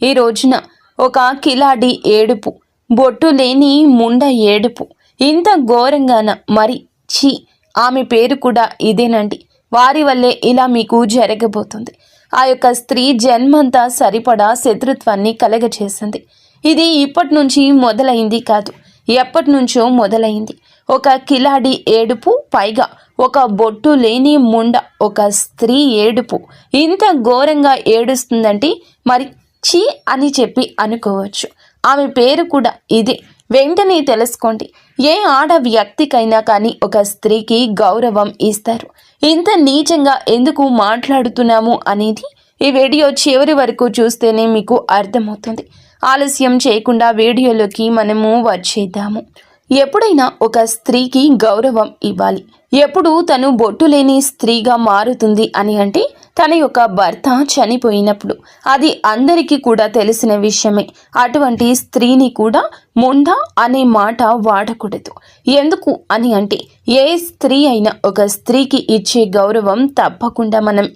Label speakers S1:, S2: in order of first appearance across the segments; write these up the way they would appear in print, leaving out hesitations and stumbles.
S1: ఈ రోజున ఒక కిలాడి ఏడుపు, బొట్టు లేని ముండ ఏడుపు, ఇంత ఘోరంగాన మరి ఛీ, ఆమె పేరు కూడా ఇదేనండి. వారి వల్లే ఇలా మీకు జరగబోతుంది. ఆ యొక్క స్త్రీ జన్మంతా సరిపడా శత్రుత్వాన్ని కలగచేసింది. ఇది ఇప్పటి నుంచి మొదలైంది కాదు, ఎప్పటి నుంచో మొదలైంది. ఒక కిలాడి ఏడుపు, పైగా ఒక బొట్టు లేని ముండ ఒక స్త్రీ ఏడుపు ఇంత ఘోరంగా ఏడుస్తుందంటే మరి ఛీ అని చెప్పి అనుకోవచ్చు. ఆమె పేరు కూడా ఇదే. వెంటనే తెలుసుకోండి. ఏ ఆడ వ్యక్తికైనా కానీ ఒక స్త్రీకి గౌరవం ఇస్తారు. ఇంత నీచంగా ఎందుకు మాట్లాడుతున్నాము అనేది ఈ వీడియో చివరి వరకు చూస్తేనే మీకు అర్థమవుతుంది. ఆలస్యం చేయకుండా వీడియోలోకి మనము వచ్చేద్దాము. ఎప్పుడైనా ఒక స్త్రీకి గౌరవం ఇవ్వాలి. ఎప్పుడు తను బొట్టు లేని స్త్రీగా మారుతుంది అని అంటే తన యొక్క భర్త చనిపోయినప్పుడు. అది అందరికీ కూడా తెలిసిన విషయమే. అటువంటి స్త్రీని కూడా ముండా అనే మాట వాడకూడదు. ఎందుకు అని అంటే ఏ స్త్రీ అయినా ఒక స్త్రీకి ఇచ్చే గౌరవం తప్పకుండా మనం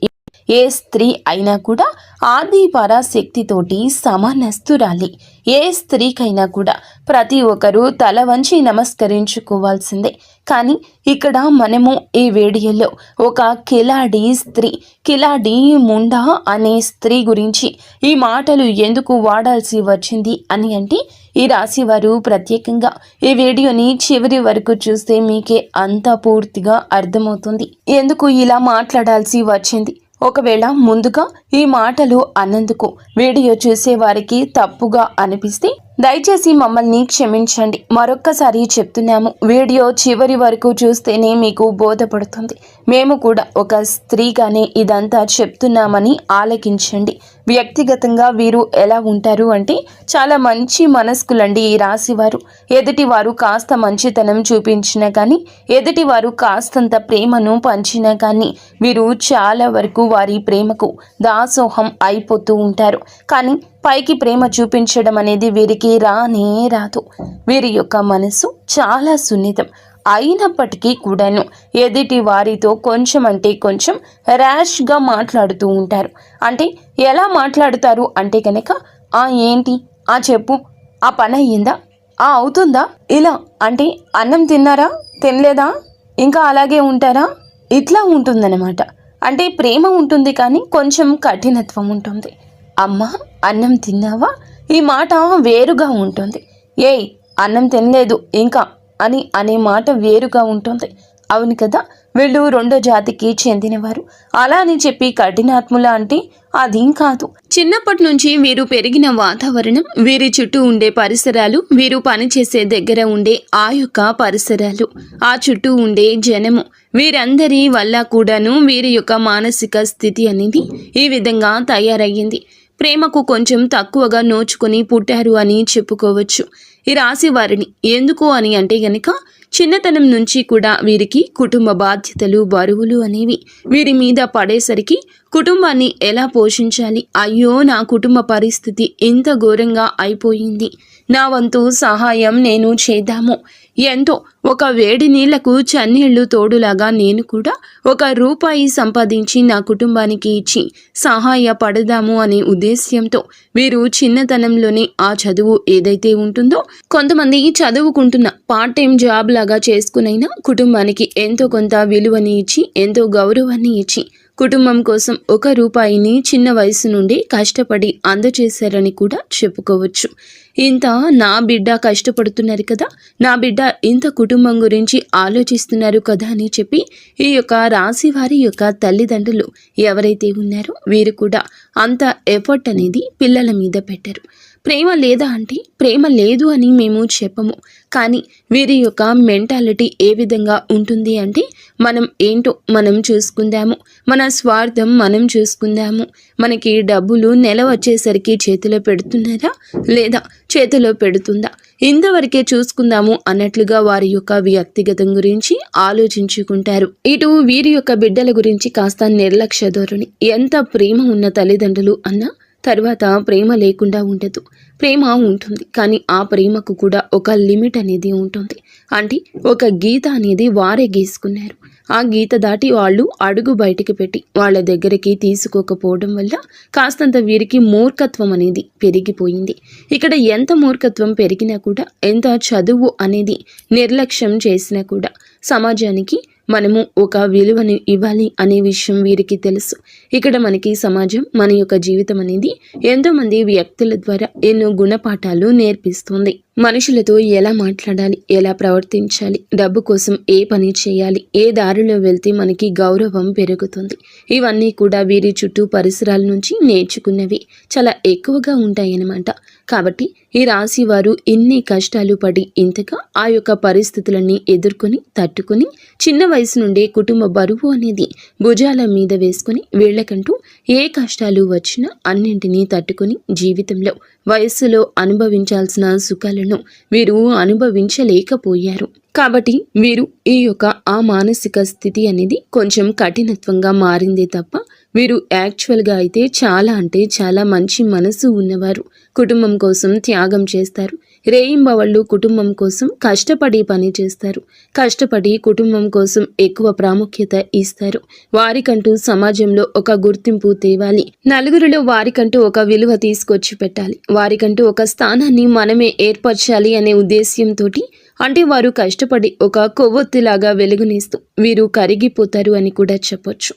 S1: ఏ స్త్రీ అయినా కూడా ఆది పరాశక్తితోటి సమానస్తురాలి. ఏ స్త్రీకైనా కూడా ప్రతి ఒక్కరూ తల వంచి నమస్కరించుకోవాల్సిందే. కానీ ఇక్కడ మనము ఈ వీడియోలో ఒక కిలాడి స్త్రీ, కిలాడి ముండా అనే స్త్రీ గురించి ఈ మాటలు ఎందుకు వాడాల్సి వచ్చింది అని అంటే ఈ రాశి వారు ప్రత్యేకంగా ఈ వీడియోని చివరి వరకు చూస్తే మీకే అంతా పూర్తిగా అర్థమవుతుంది ఎందుకు ఇలా మాట్లాడాల్సి వచ్చింది. ఒకవేళ ముందుగా ఈ మాటలు అన్నందుకు వీడియో చూసే వారికి తప్పుగా అనిపిస్తే దయచేసి మమ్మల్ని క్షమించండి. మరొక్కసారి చెప్తున్నాము, వీడియో చివరి వరకు చూస్తేనే మీకు బోధపడుతుంది. మేము కూడా ఒక స్త్రీగానే ఇదంతా చెప్తున్నామని ఆలకించండి. వ్యక్తిగతంగా వీరు ఎలా ఉంటారు అంటే చాలా మంచి మనస్కులండి ఈ రాశివారు. ఎదుటివారు కాస్త మంచితనం చూపించినా కానీ, ఎదుటివారు కాస్తంత ప్రేమను పంచినా కానీ వీరు చాలా వరకు వారి ప్రేమకు దాసోహం అయిపోతూ ఉంటారు. కానీ పైకి ప్రేమ చూపించడం అనేది వీరికి రానే రాదు. వీరి యొక్క మనసు చాలా సున్నితం అయినప్పటికీ కూడాను ఎదుటి వారితో కొంచెం అంటే కొంచెం ర్యాష్గా మాట్లాడుతూ ఉంటారు. అంటే ఎలా మాట్లాడుతారు అంటే కనుక ఏంటి, చెప్పు, ఆ పని అయ్యిందా, అవుతుందా, ఇలా అంటే అన్నం తిన్నారా, తినలేదా, ఇంకా అలాగే ఉంటారా, ఇట్లా ఉంటుందన్నమాట. అంటే ప్రేమ ఉంటుంది కానీ కొంచెం కఠినత్వం ఉంటుంది. అమ్మ అన్నం తిన్నావా, ఈ మాట వేరుగా ఉంటుంది. ఏయ్ అన్నం తినలేదు ఇంకా అని అనే మాట వేరుగా ఉంటుంది. అవును కదా, వీళ్ళు రెండో జాతికి చెందినవారు. అలా అని చెప్పి కఠినాత్ముల అంటే అదేం కాదు. చిన్నప్పటి నుంచి వీరు పెరిగిన వాతావరణం, వీరి చుట్టూ ఉండే పరిసరాలు, వీరు పనిచేసే దగ్గర ఉండే ఆ యొక్క పరిసరాలు, ఆ చుట్టూ ఉండే జనము, వీరందరి వల్ల కూడాను వీరి యొక్క మానసిక స్థితి అనేది ఈ విధంగా తయారయ్యింది. ప్రేమకు కొంచెం తక్కువగా నోచుకొని పుట్టారు అని చెప్పుకోవచ్చు ఈ రాశి వారిని. ఎందుకు అని అంటే గనక చిన్నతనం నుంచి కూడా వీరికి కుటుంబ బాధ్యతలు, బరువులు అనేవి వీరి మీద పడేసరికి కుటుంబాన్ని ఎలా పోషించాలి, అయ్యో నా కుటుంబ పరిస్థితి ఇంత ఘోరంగా అయిపోయింది, నా వంతు సహాయం నేను చేద్దాము, ఎంతో ఒక వేడి నీళ్లకు చన్నీళ్లు తోడులాగా నేను కూడా ఒక రూపాయి సంపాదించి నా కుటుంబానికి ఇచ్చి సహాయపడదాము అనే ఉద్దేశ్యంతో వీరు చిన్నతనంలోనే ఆ చదువు ఏదైతే ఉంటుందో, కొంతమంది చదువుకుంటున్న పార్ట్ టైం జాబ్ లాగా చేసుకునైనా కుటుంబానికి ఎంతో కొంత విలువని ఇచ్చి, ఎంతో గౌరవాన్ని ఇచ్చి కుటుంబం కోసం ఒక రూపాయిని చిన్న వయసు నుండి కష్టపడి అందజేశారని కూడా చెప్పుకోవచ్చు. ఇంత నా బిడ్డ కష్టపడుతున్నారు కదా, నా బిడ్డ ఇంత కుటుంబం గురించి ఆలోచిస్తున్నారు కదా అని చెప్పి ఈ యొక్క రాశి వారి యొక్క తల్లిదండ్రులు ఎవరైతే ఉన్నారో వీరు కూడా అంత ఎఫర్ట్ అనేది పిల్లల మీద పెట్టారు. ప్రేమ లేదా అంటే ప్రేమ లేదు అని మేము చెప్పము. కానీ వీరి యొక్క మెంటాలిటీ ఏ విధంగా ఉంటుంది అంటే మనం ఏంటో మనం చూసుకుందాము, మన స్వార్థం మనం చూసుకుందాము, మనకి డబ్బులు నెల వచ్చేసరికి చేతిలో పెడుతున్నారా లేదా చేతిలో పెడుతుందా, ఇంతవరకే చూసుకుందాము అన్నట్లుగా వారి యొక్క వ్యక్తిగతం గురించి ఆలోచించుకుంటారు. ఇటు వీరి యొక్క బిడ్డల గురించి కాస్త నిర్లక్ష్య ధోరణి. ఎంత ప్రేమ ఉన్న తల్లిదండ్రులు అన్నా తర్వాత ప్రేమ లేకుండా ఉండదు. ప్రేమ ఉంటుంది కానీ ఆ ప్రేమకు కూడా ఒక లిమిట్ అనేది ఉంటుంది. అంటే ఒక గీత అనేది వారే గీసుకున్నారు. ఆ గీత దాటి వాళ్ళు అడుగు బయటికి పెట్టి వాళ్ళ దగ్గరికి తీసుకోకపోవడం వల్ల కాస్తంత వీరికి మూర్ఖత్వం అనేది పెరిగిపోయింది. ఇక్కడ ఎంత మూర్ఖత్వం పెరిగినా కూడా, ఎంత చదువు అనేది నిర్లక్ష్యం చేసినా కూడా సమాజానికి మనము ఒక విలువను ఇవ్వాలి అనే విషయం వీరికి తెలుసు. ఇక్కడ మనకి సమాజం, మన యొక్క జీవితం అనేది ఎంతోమంది వ్యక్తుల ద్వారా ఎన్నో గుణపాఠాలు నేర్పిస్తుంది. మనుషులతో ఎలా మాట్లాడాలి, ఎలా ప్రవర్తించాలి, డబ్బు కోసం ఏ పని చేయాలి, ఏ దారిలో వెళ్తే మనకి గౌరవం పెరుగుతుంది, ఇవన్నీ కూడా వీరి చుట్టూ పరిసరాల నుంచి నేర్చుకున్నవి చాలా ఎక్కువగా ఉంటాయన్నమాట. కాబట్టి ఈ రాశి వారు ఇన్ని కష్టాలు పడి ఇంతగా ఆ యొక్క పరిస్థితులన్నీ ఎదుర్కొని తట్టుకొని చిన్న వయసు నుండే కుటుంబ బరువు అనేది భుజాల మీద వేసుకొని వీళ్ళకంటూ ఏ కష్టాలు వచ్చినా అన్నింటినీ తట్టుకొని జీవితంలో వయస్సులో అనుభవించాల్సిన సుఖాలను వీరు అనుభవించలేకపోయారు. కాబట్టి వీరు ఈ యొక్క ఆ మానసిక స్థితి అనేది కొంచెం కఠినత్వంగా మారిందే తప్ప వీరు యాక్చువల్గా అయితే చాలా అంటే చాలా మంచి మనసు ఉన్నవారు. కుటుంబం కోసం త్యాగం చేస్తారు. రేయింబవళ్ళు కుటుంబం కోసం కష్టపడి పని చేస్తారు. కష్టపడి కుటుంబం కోసం ఎక్కువ ప్రాముఖ్యత ఇస్తారు. వారికంటూ సమాజంలో ఒక గుర్తింపు తేవాలి, నలుగురిలో వారికంటూ ఒక విలువ తీసుకొచ్చి పెట్టాలి, వారికంటూ ఒక స్థానాన్ని మనమే ఏర్పరచాలి అనే ఉద్దేశ్యంతో, అంటే వారు కష్టపడి ఒక కొవ్వొత్తిలాగా వెలుగునిస్తూ వీరు కరిగిపోతారు అని కూడా చెప్పొచ్చు.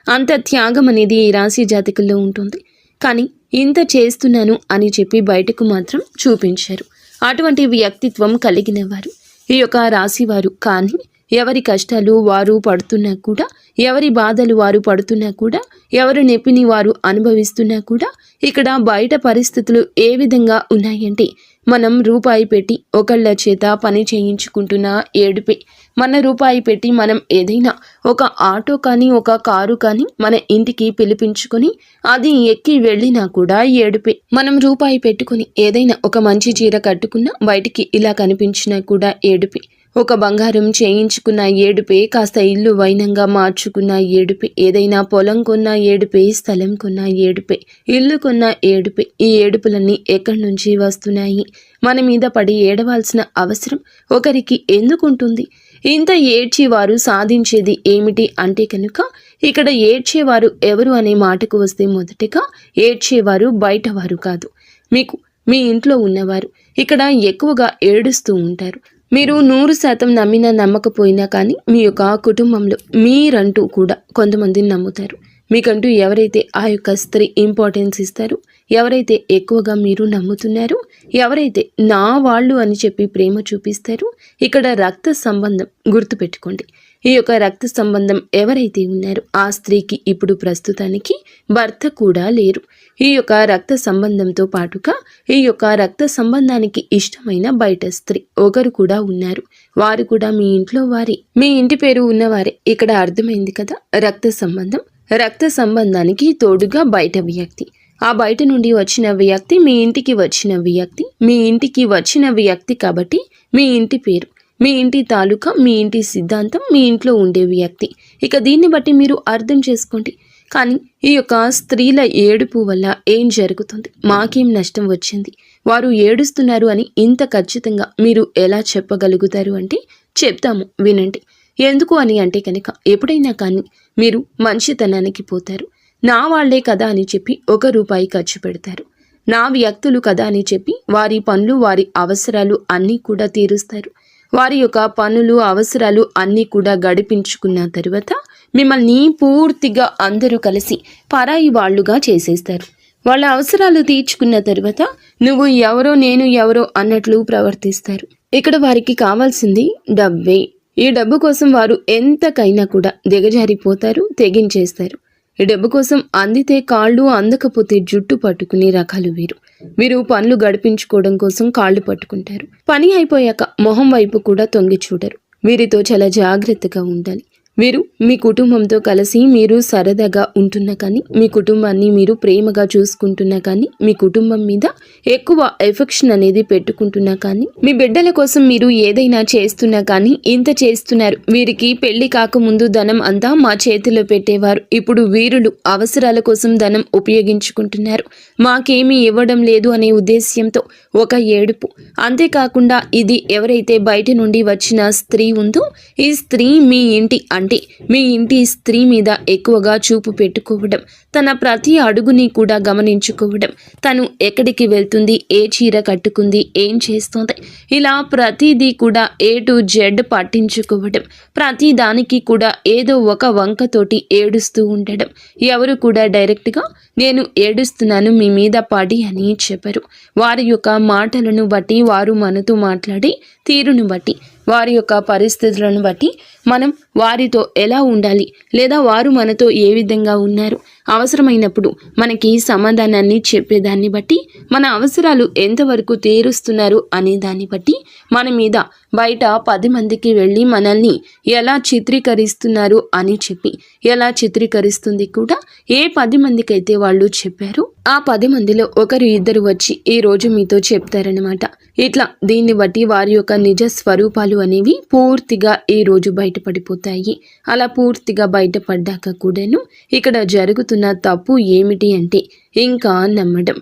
S1: అంత త్యాగం అనేది ఈ రాశి జాతకుల్లో ఉంటుంది. కానీ ఇంత చేస్తున్నాను అని చెప్పి బయటకు మాత్రం చూపించారు. అటువంటి వ్యక్తిత్వం కలిగిన వారు ఈ యొక్క రాశివారు. కానీ ఎవరి కష్టాలు వారు పడుతున్నా కూడా, ఎవరి బాధలు వారు పడుతున్నా కూడా, ఎవరి నొప్పిని వారు అనుభవిస్తున్నా కూడా ఇక్కడ బయట పరిస్థితులు ఏ విధంగా ఉన్నాయంటే, మనం రూపాయి పెట్టి ఒకళ్ళ చేత పని చేయించుకుంటున్న ఏడుపే. మన రూపాయి పెట్టి మనం ఏదైనా ఒక ఆటో కానీ ఒక కారు కానీ మన ఇంటికి పిలిపించుకొని అది ఎక్కి వెళ్ళినా కూడా ఏడుపే. మనం రూపాయి పెట్టుకుని ఏదైనా ఒక మంచి చీర కట్టుకున్నా బయటికి ఇలా కనిపించినా కూడా ఏడుపే. ఒక బంగారం చేయించుకున్న ఏడుపే, కాస్త ఇల్లు వైనంగా మార్చుకున్న ఏడుపే, ఏదైనా పొలం కొన్న ఏడుపే, స్థలం కొన్న ఏడుపే, ఇల్లు కొన్న ఏడుపే. ఈ ఏడుపులన్నీ ఎక్కడి నుంచి వస్తున్నాయి? మన మీద పడి ఏడవాల్సిన అవసరం ఒకరికి ఎందుకుంటుంది? ఇంత ఏడ్చి వారు సాధించేది ఏమిటి అంటే కనుక, ఇక్కడ ఏడ్చేవారు ఎవరు అనే మాటకు వస్తే మొదటిగా ఏడ్చేవారు బయటవారు కాదు, మీకు మీ ఇంట్లో ఉన్నవారు ఇక్కడ ఎక్కువగా ఏడుస్తూ ఉంటారు. మీరు 100% నమ్మినా నమ్మకపోయినా కానీ మీ యొక్క కుటుంబంలో మీరంటూ కూడా కొంతమందిని నమ్ముతారు. మీకంటూ ఎవరైతే ఆ యొక్క స్త్రీ ఇంపార్టెన్స్ ఇస్తారు, ఎవరైతే ఎక్కువగా మీరు నమ్ముతున్నారు, ఎవరైతే నా వాళ్ళు అని చెప్పి ప్రేమ చూపిస్తారు, ఇక్కడ రక్త సంబంధం గుర్తుపెట్టుకోండి. ఈ యొక్క రక్త సంబంధం ఎవరైతే ఉన్నారో ఆ స్త్రీకి ఇప్పుడు ప్రస్తుతానికి భర్త కూడా లేరు. ఈ యొక్క రక్త సంబంధంతో పాటుగా ఈ యొక్క రక్త సంబంధానికి ఇష్టమైన బయట స్త్రీ ఒకరు కూడా ఉన్నారు. వారు కూడా మీ ఇంట్లో వారి, మీ ఇంటి పేరు ఉన్నవారే. ఇక్కడ అర్థమైంది కదా, రక్త సంబంధం. రక్త సంబంధానికి తోడుగా బయట వ్యక్తి, ఆ బయట నుండి వచ్చిన వ్యక్తి మీ ఇంటికి వచ్చిన వ్యక్తి, మీ ఇంటికి వచ్చిన వ్యక్తి కాబట్టి మీ ఇంటి పేరు, మీ ఇంటి తాలూకా, మీ ఇంటి సిద్ధాంతం, మీ ఇంట్లో ఉండే వ్యక్తి. ఇక దీన్ని బట్టి మీరు అర్థం చేసుకోండి. కానీ ఈ యొక్క స్త్రీల ఏడుపు వల్ల ఏం జరుగుతుంది, మాకేం నష్టం వచ్చింది, వారు ఏడుస్తున్నారు అని ఇంత ఖచ్చితంగా మీరు ఎలా చెప్పగలుగుతారు అంటే చెప్తాము వినండి. ఎందుకు అని అంటే కనుక, ఎప్పుడైనా కానీ మీరు మంచితనానికి పోతారు. నా వాళ్లే కదా అని చెప్పి ₹1 ఖర్చు పెడతారు. నా వ్యక్తులు కదా అని చెప్పి వారి పనులు, వారి అవసరాలు అన్నీ కూడా తీరుస్తారు. వారి యొక్క పనులు, అవసరాలు అన్నీ కూడా గడిపించుకున్న తరువాత మిమ్మల్ని పూర్తిగా అందరూ కలిసి పరాయి వాళ్ళుగా చేసేస్తారు. వాళ్ళ అవసరాలు తీర్చుకున్న తరువాత నువ్వు ఎవరో నేను ఎవరో అన్నట్లు ప్రవర్తిస్తారు. ఇక్కడ వారికి కావాల్సింది డబ్బే. ఈ డబ్బు కోసం వారు ఎంతకైనా కూడా దిగజారిపోతారు, తెగించేస్తారు. ఈ డబ్బు కోసం అందితే కాళ్ళు, అందకపోతే జుట్టు పట్టుకునే రకాలు వీరు. వీరు పనులు గడిపించుకోవడం కోసం కాళ్ళు పట్టుకుంటారు. పని అయిపోయాక మొహం వైపు కూడా తొంగి చూడరు. వీరితో చాలా జాగ్రత్తగా ఉండాలి. వీరు మీ కుటుంబంతో కలిసి మీరు సరదాగా ఉంటున్నా కానీ, మీ కుటుంబాన్ని మీరు ప్రేమగా చూసుకుంటున్నా కానీ, మీ కుటుంబం మీద ఎక్కువ ఎఫెక్షన్ అనేది పెట్టుకుంటున్నా కానీ, మీ బిడ్డల కోసం మీరు ఏదైనా చేస్తున్నా కానీ ఇంత చేస్తున్నారు. వీరికి పెళ్లి కాకముందు ధనం అంతా మా చేతిలో పెట్టేవారు. ఇప్పుడు వీరులు అవసరాల కోసం ధనం ఉపయోగించుకుంటున్నారు. మాకేమీ ఇవ్వడం లేదు అనే ఉద్దేశ్యంతో ఒక ఏడుపు. అంతేకాకుండా ఇది ఎవరైతే బయట నుండి వచ్చిన స్త్రీ ఉందో, ఈ స్త్రీ మీ ఇంటి అంటే అంటే మీ ఇంటి స్త్రీ మీద ఎక్కువగా చూపు పెట్టుకోవడం, తన ప్రతి అడుగుని కూడా గమనించుకోవడం, తను ఎక్కడికి వెళ్తుంది, ఏ చీర కట్టుకుంది, ఏం చేస్తుంది, ఇలా ప్రతిదీ కూడా A to Z పట్టించుకోవడం, ప్రతి దానికి కూడా ఏదో ఒక వంకతోటి ఏడుస్తూ ఉండడం. ఎవరు కూడా డైరెక్ట్గా నేను ఏడుస్తున్నాను మీ మీద పడి అని చెప్పరు. వారి యొక్క మాటలను బట్టి, వారు మనతో మాట్లాడే తీరును బట్టి, వారి యొక్క పరిస్థితులను బట్టి మనం వారితో ఎలా ఉండాలి, లేదా వారు మనతో ఏ విధంగా ఉన్నారు, అవసరమైనప్పుడు మనకి సమాధానాన్ని చెప్పేదాన్ని బట్టి, మన అవసరాలు ఎంతవరకు తీరుస్తున్నారు అనే దాన్ని బట్టి మన మీద బయట 10 మందికి వెళ్ళి మనల్ని ఎలా చిత్రీకరిస్తున్నారు అని చెప్పి, ఎలా చిత్రీకరిస్తుంది కూడా ఏ 10 మందికైతే వాళ్ళు చెప్పారు ఆ 10 మందిలో ఒకరు ఇద్దరు వచ్చి ఈ రోజు మీతో చెప్తారనమాట. ఇట్లా దీన్ని బట్టి వారి యొక్క నిజ స్వరూపాలు అనేవి పూర్తిగా ఈ రోజు బయటపడిపోతాయి. అలా పూర్తిగా బయటపడ్డాక కూడాను ఇక్కడ జరుగుతున్న తప్పు ఏమిటి అంటే ఇంకా నమ్మడం,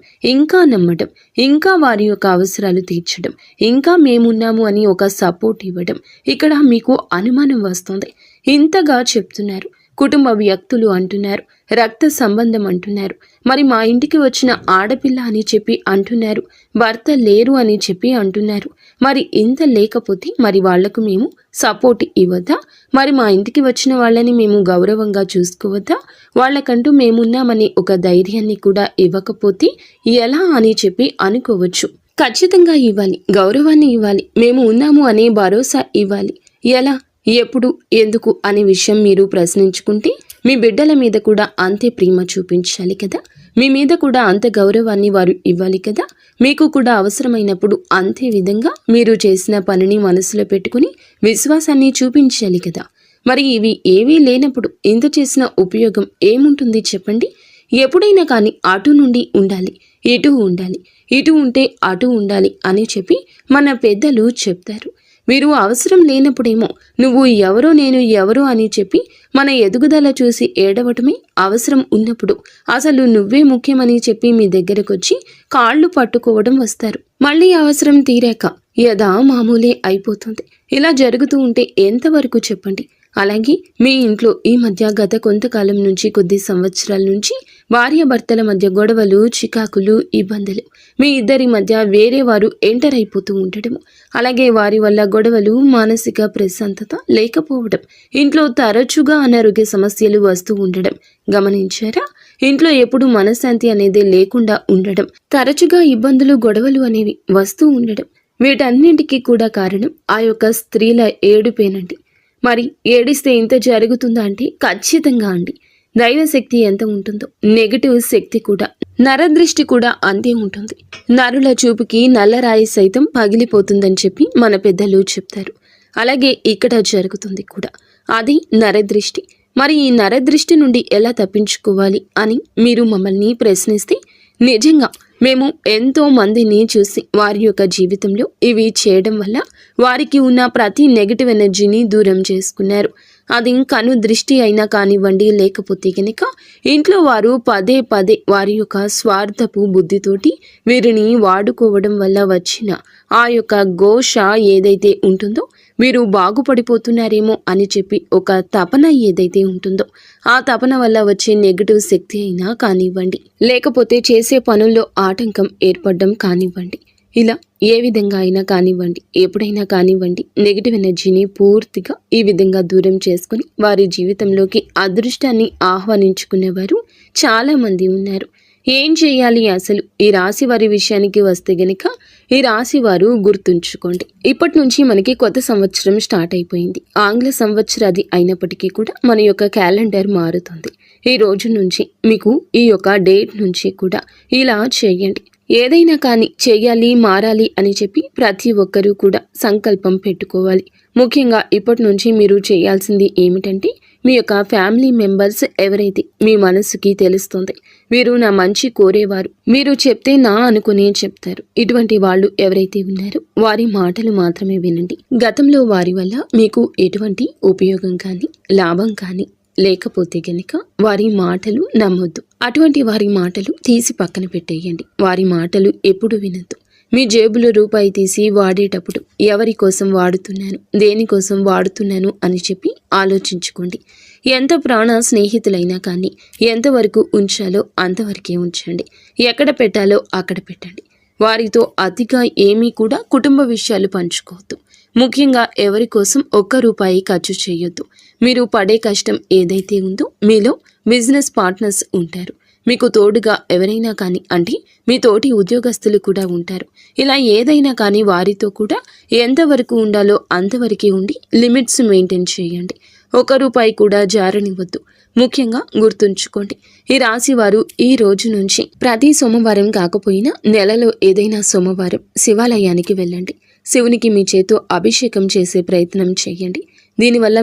S1: ఇంకా వారి యొక్క అవసరాలు తీర్చడం, ఇంకా మేమున్నాము అని ఒక సపోర్ట్ ఇవ్వడం. ఇక్కడ మీకు అనుమానం వస్తుంది. ఇంతగా చెప్తున్నారు, కుటుంబ వ్యక్తులు అంటున్నారు, రక్త సంబంధం అంటున్నారు, మరి మా ఇంటికి వచ్చిన ఆడపిల్ల అని చెప్పి అంటున్నారు, భర్త లేరు అని చెప్పి అంటున్నారు. మరి ఇంత లేకపోతే మరి వాళ్లకు మేము సపోర్ట్ ఇవ్వద్దా? మరి మా ఇంటికి వచ్చిన వాళ్ళని మేము గౌరవంగా చూసుకోవద్దా? వాళ్ళకంటూ మేమున్నామని ఒక ధైర్యాన్ని కూడా ఇవ్వకపోతే ఎలా అని చెప్పి అనుకోవచ్చు. ఖచ్చితంగా ఇవ్వాలి, గౌరవాన్ని ఇవ్వాలి, మేము ఉన్నాము అనే భరోసా ఇవ్వాలి. ఎలా, ఎప్పుడు, ఎందుకు అనే విషయం మీరు ప్రశ్నించుకుంటే మీ బిడ్డల మీద కూడా అంతే ప్రేమ చూపించాలి కదా, మీ మీద కూడా అంత గౌరవాన్ని వారు ఇవ్వాలి కదా. మీకు కూడా అవసరమైనప్పుడు అంతే విధంగా మీరు చేసిన పనిని మనసులో పెట్టుకుని విశ్వాసాన్ని చూపించాలి కదా. మరి ఇవి ఏవీ లేనప్పుడు ఇంత చేసిన ఉపయోగం ఏముంటుంది చెప్పండి? ఎప్పుడైనా కానీ అటు నుండి ఉండాలి, ఇటు ఉండాలి, ఇటు ఉంటే అటు ఉండాలి అని చెప్పి మన పెద్దలు చెప్తారు. మీరు అవసరం లేనప్పుడేమో నువ్వు ఎవరో నేను ఎవరో అని చెప్పి మన ఎదుగుదల చూసి ఏడవటమే, అవసరం ఉన్నప్పుడు అసలు నువ్వే ముఖ్యమని చెప్పి మీ దగ్గరకు వచ్చి కాళ్ళు పట్టుకోవడం వస్తారు. మళ్ళీ అవసరం తీరాక యదా మామూలే అయిపోతుంది. ఇలా జరుగుతూ ఉంటే ఎంతవరకు చెప్పండి? అలాగే మీ ఇంట్లో ఈ మధ్య గత కొంతకాలం నుంచి, కొద్ది సంవత్సరాల నుంచి భార్యాభర్తల మధ్య గొడవలు, చికాకులు, ఇబ్బందులు, మీ ఇద్దరి మధ్య వేరే వారు ఎంటర్ అయిపోతూ ఉండటము, అలాగే వారి వల్ల గొడవలు, మానసిక ప్రశాంతత లేకపోవడం, ఇంట్లో తరచుగా అనారోగ్య సమస్యలు వస్తూ ఉండడం గమనించారా? ఇంట్లో ఎప్పుడు మనశ్శాంతి అనేది లేకుండా ఉండడం, తరచుగా ఇబ్బందులు, గొడవలు అనేవి వస్తూ ఉండడం, వీటన్నింటికీ కూడా కారణం ఆ యొక్క స్త్రీల ఏడుపేనండి. మరి ఏడిస్తే ఇంత జరుగుతుందా అంటే ఖచ్చితంగా అండి. దైవశక్తి ఎంత ఉంటుందో నెగటివ్ శక్తి కూడా, నరదృష్టి కూడా అంతే ఉంటుంది. నరుల చూపుకి నల్లరాయి సైతం పగిలిపోతుందని చెప్పి మన పెద్దలు చెప్తారు. అలాగే ఇక్కడ జరుగుతుంది కూడా, అది నరదృష్టి. మరి ఈ నరదృష్టి నుండి ఎలా తప్పించుకోవాలి అని మీరు మమ్మల్ని ప్రశ్నిస్తే, నిజంగా మేము ఎంతో మందిని చూసి వారి యొక్క జీవితంలో ఇవి చేయడం వల్ల వారికి ఉన్న ప్రతి నెగిటివ్ ఎనర్జీని దూరం చేసుకున్నారు. అది కను దృష్టి అయినా కానివ్వండి, లేకపోతే కనుక ఇంట్లో వారు పదే పదే వారి యొక్క స్వార్థపు బుద్ధితోటి వీరిని వాడుకోవడం వల్ల వచ్చిన ఆ యొక్క ఘోష ఏదైతే ఉంటుందో, వీరు బాగుపడిపోతున్నారేమో అని చెప్పి ఒక తపన ఏదైతే ఉంటుందో, ఆ తపన వల్ల వచ్చే నెగిటివ్ శక్తి అయినా కానివ్వండి, లేకపోతే చేసే పనుల్లో ఆటంకం ఏర్పడడం కానివ్వండి, ఇలా ఏ విధంగా అయినా కానివ్వండి, ఎప్పుడైనా కానివ్వండి, నెగిటివ్ ఎనర్జీని పూర్తిగా ఈ విధంగా దూరం చేసుకుని వారి జీవితంలోకి అదృష్టాన్ని ఆహ్వానించుకునేవారు చాలా మంది ఉన్నారు. ఏం చేయాలి అసలు? ఈ రాశి వారి విషయానికి వస్తే గనక, ఈ రాశి వారు గుర్తుంచుకోండి, ఇప్పటి నుంచి మనకి కొత్త సంవత్సరం స్టార్ట్ అయిపోయింది. ఆంగ్ల సంవత్సరాది అయినప్పటికీ కూడా మన యొక్క క్యాలెండర్ మారుతుంది. ఈ రోజు నుంచి మీకు ఈ యొక్క డేట్ నుంచి కూడా ఇలా చేయండి. ఏదైనా కానీ చేయాలి, మారాలి అని చెప్పి ప్రతి ఒక్కరూ కూడా సంకల్పం పెట్టుకోవాలి. ముఖ్యంగా ఇప్పటి నుంచి మీరు చేయాల్సింది ఏమిటంటే, మీ యొక్క ఫ్యామిలీ మెంబర్స్ ఎవరైతే మీ మనసుకి తెలుస్తుంది, వీరు నా మంచి కోరేవారు, మీరు చెప్తే నా అనుకునే చెప్తారు, ఇటువంటి వాళ్ళు ఎవరైతే ఉన్నారో వారి మాటలు మాత్రమే వినండి. గతంలో వారి వల్ల మీకు ఎటువంటి ఉపయోగం కానీ, లాభం కానీ లేకపోతే గనక వారి మాటలు నమ్మొద్దు. అటువంటి వారి మాటలు తీసి పక్కన పెట్టేయండి. వారి మాటలు ఎప్పుడు వినొద్దు. మీ జేబులో రూపాయి తీసి వాడేటప్పుడు ఎవరి కోసం వాడుతున్నాను, దేనికోసం వాడుతున్నాను అని చెప్పి ఆలోచించుకోండి. ఎంత ప్రాణ స్నేహితులైనా కానీ ఎంతవరకు ఉంచాలో అంతవరకే ఉంచండి. ఎక్కడ పెట్టాలో అక్కడ పెట్టండి. వారితో అతిగా ఏమీ కూడా కుటుంబ విషయాలు పంచుకోవద్దు. ముఖ్యంగా ఎవరి కోసం ఒక్క రూపాయి ఖర్చు చేయొద్దు. మీరు పడే కష్టం ఏదైతే ఉందో మీలో బిజినెస్ పార్ట్నర్స్ ఉంటారు. మీకు తోడుగా ఎవరైనా కానీ అంటే మీ తోటి ఉద్యోగస్తులు కూడా ఉంటారు. ఇలా ఏదైనా కానీ వారితో కూడా ఎంతవరకు ఉండాలో అంతవరకే ఉండి లిమిట్స్ మెయింటైన్ చేయండి. ఒక్క రూపాయి కూడా జారనివ్వద్దు. ముఖ్యంగా గుర్తుంచుకోండి, ఈ రాశి వారు ఈ రోజు నుంచి ప్రతి సోమవారం కాకపోయినా నెలలో ఏదైనా సోమవారం శివాలయానికి వెళ్ళండి. శివునికి మీ చేతో అభిషేకం చేసే ప్రయత్నం చేయండి. దీనివల్ల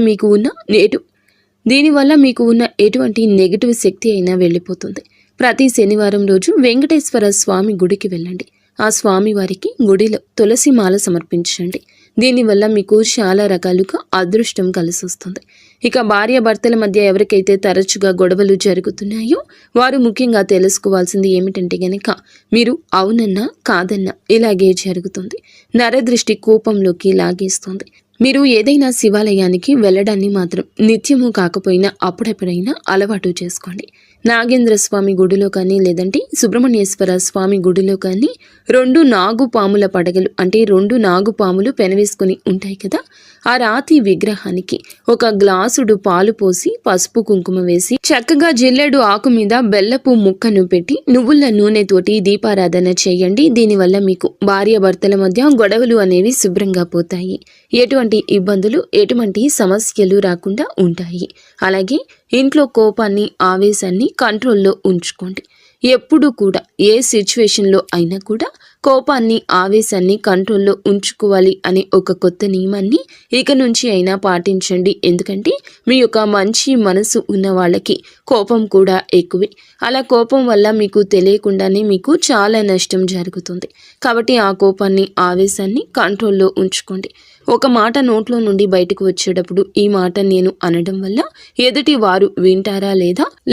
S1: మీకు ఉన్న ఎటువంటి నెగిటివ్ శక్తి అయినా వెళ్ళిపోతుంది. ప్రతి శనివారం రోజు వెంకటేశ్వర స్వామి గుడికి వెళ్ళండి. ఆ స్వామి వారికి గుడిలో తులసి మాల సమర్పించండి. దీనివల్ల మీకు చాలా రకాలుగా అదృష్టం కలిసి వస్తుంది. ఇక భార్యాభర్తల మధ్య ఎవరికైతే తరచుగా గొడవలు జరుగుతున్నాయో వారు ముఖ్యంగా తెలుసుకోవాల్సింది ఏమిటంటే గనక మీరు అవునన్నా కాదన్నా ఇలాగే జరుగుతుంది. నరదృష్టి కోపంలోకి లాగేస్తుంది. మీరు ఏదైనా శివాలయానికి వెళ్ళడాన్ని మాత్రం నిత్యము కాకపోయినా అప్పుడెప్పుడైనా అలవాటు చేసుకోండి. నాగేంద్ర స్వామి గుడిలో కానీ లేదంటే సుబ్రహ్మణ్యేశ్వర స్వామి గుడిలో కానీ 2 నాగుపాముల పడగలు అంటే 2 నాగుపాములు పెనవేసుకుని ఉంటాయి కదా, ఆ రాతి విగ్రహానికి ఒక గ్లాసుడు పాలు పోసి పసుపు కుంకుమ వేసి చక్కగా జిల్లెడు ఆకు మీద బెల్లపు ముక్కను పెట్టి నువ్వుల నూనెతోటి దీపారాధన చేయండి. దీనివల్ల మీకు భార్యాభర్తల మధ్య గొడవలు అనేవి శుభ్రంగా పోతాయి. ఎటువంటి ఇబ్బందులు ఎటువంటి సమస్యలు రాకుండా ఉంటాయి. అలాగే ఇంట్లో కోపాన్ని ఆవేశాన్ని కంట్రోల్లో ఉంచుకోండి. ఎప్పుడు కూడా ఏ సిచ్యువేషన్లో అయినా కూడా కోపాన్ని ఆవేశాన్ని కంట్రోల్లో ఉంచుకోవాలి అనే ఒక కొత్త నియమాన్ని ఇక నుంచి అయినా పాటించండి. ఎందుకంటే మీ యొక్క మంచి మనసు ఉన్న వాళ్ళకి కోపం కూడా ఎక్కువే. అలా కోపం వల్ల మీకు తెలియకుండానే మీకు చాలా నష్టం జరుగుతుంది. కాబట్టి ఆ కోపాన్ని ఆవేశాన్ని కంట్రోల్లో ఉంచుకోండి. ఒక మాట నోట్లో నుండి బయటకు వచ్చేటప్పుడు ఈ మాట నేను అనడం వల్ల ఎదుటి వారు వింటారా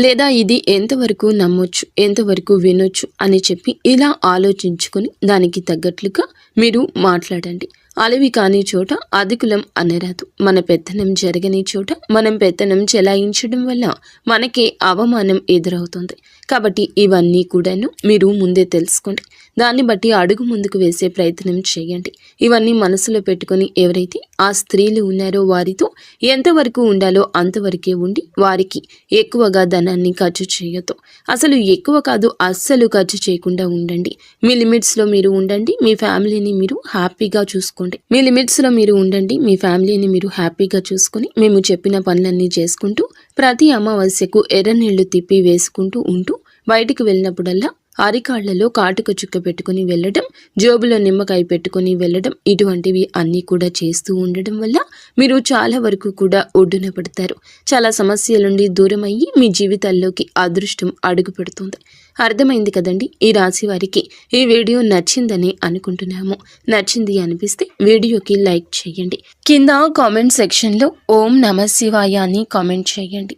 S1: లేదా ఇది ఎంతవరకు నమ్మొచ్చు ఎంతవరకు వినొచ్చు అని చెప్పి ఇలా ఆలోచించుకొని దానికి తగ్గట్లుగా మీరు మాట్లాడండి. అలవి కాని చోట అధికులం అనరాదు. మన పెత్తనం జరగని చోట మనం పెత్తనం చెలాయించడం వల్ల మనకే అవమానం ఎదురవుతుంది. కాబట్టి ఇవన్నీ కూడాను మీరు ముందే తెలుసుకోండి. దాన్ని బట్టి అడుగు ముందుకు వేసే ప్రయత్నం చేయండి. ఇవన్నీ మనసులో పెట్టుకొని ఎవరైతే ఆ స్త్రీలు ఉన్నారో వారితో ఎంతవరకు ఉండాలో అంతవరకే ఉండి వారికి ఎక్కువగా ధనాన్ని ఖర్చు చేయొద్దు. అసలు ఎక్కువ కాదు, అస్సలు ఖర్చు చేయకుండా ఉండండి. మీ లిమిట్స్లో మీరు ఉండండి. మీ ఫ్యామిలీని మీరు హ్యాపీగా చూసుకోండి. మీ ఫ్యామిలీని మీరు హ్యాపీగా చూసుకొని మేము చెప్పిన పనులన్నీ చేసుకుంటూ ప్రతి అమావాస్యకు ఎర్రనీళ్లు తిప్పి వేసుకుంటూ ఉంటూ బయటికి వెళ్ళినప్పుడల్లా అరికాళ్లలో కాటుక చుక్క పెట్టుకుని వెళ్ళడం, జోబులో నిమ్మకాయ పెట్టుకుని వెళ్ళడం, ఇటువంటివి అన్నీ కూడా చేస్తూ ఉండడం వల్ల మీరు చాలా వరకు కూడా ఒడ్డున పడతారు. చాలా సమస్యల నుండి దూరం అయ్యి మీ జీవితాల్లోకి అదృష్టం అడుగు పెడుతుంది. అర్థమైంది కదండి. ఈ రాశి వారికి ఈ వీడియో నచ్చిందని అనుకుంటున్నాము. నచ్చింది అనిపిస్తే వీడియోకి లైక్ చేయండి. కింద కామెంట్ సెక్షన్లో ఓం నమ శివాయ అని కామెంట్ చేయండి.